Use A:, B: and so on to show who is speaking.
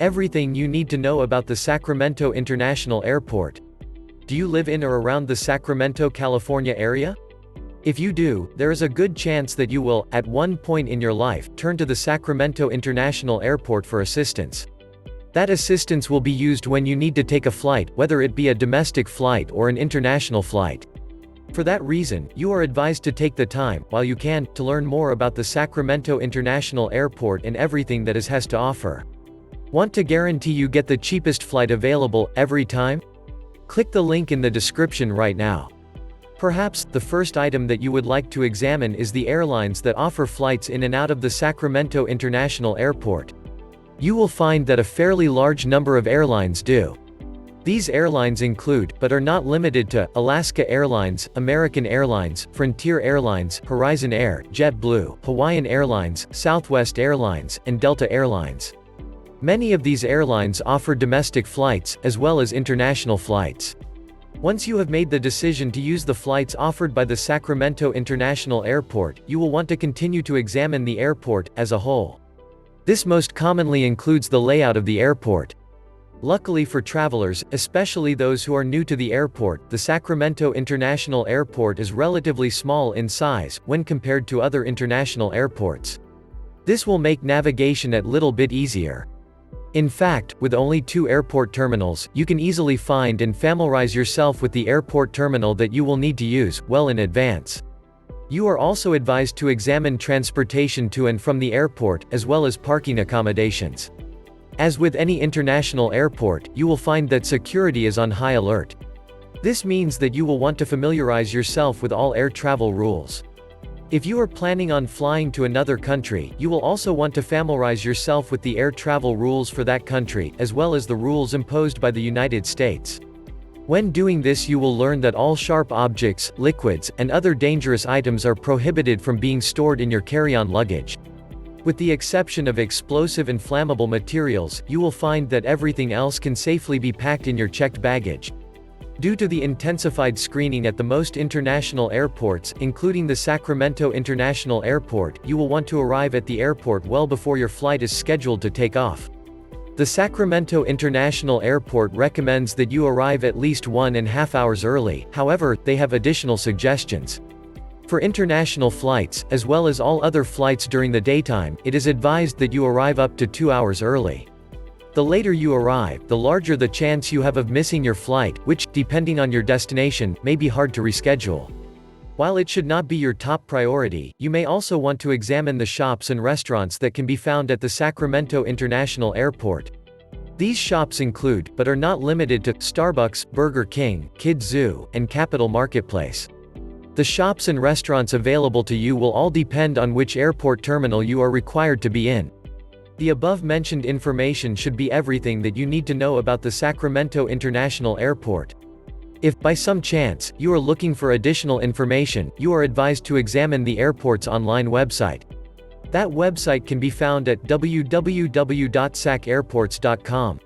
A: Everything you need to know about the Sacramento International Airport. Do you live in or around the Sacramento, California area? If you do, there is a good chance that you will, at one point in your life, turn to the Sacramento International Airport for assistance. That assistance will be used when you need to take a flight, whether it be a domestic flight or an international flight. For that reason, you are advised to take the time, while you can, to learn more about the Sacramento International Airport and everything that it has to offer. Want to guarantee you get the cheapest flight available, every time? Click the link in the description right now. Perhaps, the first item that you would like to examine is the airlines that offer flights in and out of the Sacramento International Airport. You will find that a fairly large number of airlines do. These airlines include, but are not limited to, Alaska Airlines, American Airlines, Frontier Airlines, Horizon Air, JetBlue, Hawaiian Airlines, Southwest Airlines, and Delta Airlines. Many of these airlines offer domestic flights, as well as international flights. Once you have made the decision to use the flights offered by the Sacramento International Airport, you will want to continue to examine the airport, as a whole. This most commonly includes the layout of the airport. Luckily for travelers, especially those who are new to the airport, the Sacramento International Airport is relatively small in size, when compared to other international airports. This will make navigation a little bit easier. In fact, with only 2 airport terminals, you can easily find and familiarize yourself with the airport terminal that you will need to use, well in advance. You are also advised to examine transportation to and from the airport, as well as parking accommodations. As with any international airport, you will find that security is on high alert. This means that you will want to familiarize yourself with all air travel rules. If you are planning on flying to another country, you will also want to familiarize yourself with the air travel rules for that country, as well as the rules imposed by the United States. When doing this, you will learn that all sharp objects, liquids, and other dangerous items are prohibited from being stored in your carry-on luggage. With the exception of explosive and flammable materials, you will find that everything else can safely be packed in your checked baggage. Due to the intensified screening at the most international airports, including the Sacramento International Airport, you will want to arrive at the airport well before your flight is scheduled to take off. The Sacramento International Airport recommends that you arrive at least 1.5 hours early, however, they have additional suggestions. For international flights, as well as all other flights during the daytime, it is advised that you arrive up to 2 hours early. The later you arrive, the larger the chance you have of missing your flight, which, depending on your destination, may be hard to reschedule. While it should not be your top priority, you may also want to examine the shops and restaurants that can be found at the Sacramento International Airport. These shops include, but are not limited to, Starbucks, Burger King, Kids Zoo, and Capital Marketplace. The shops and restaurants available to you will all depend on which airport terminal you are required to be in. The above-mentioned information should be everything that you need to know about the Sacramento International Airport. If, by some chance, you are looking for additional information, you are advised to examine the airport's online website. That website can be found at www.sacairports.com.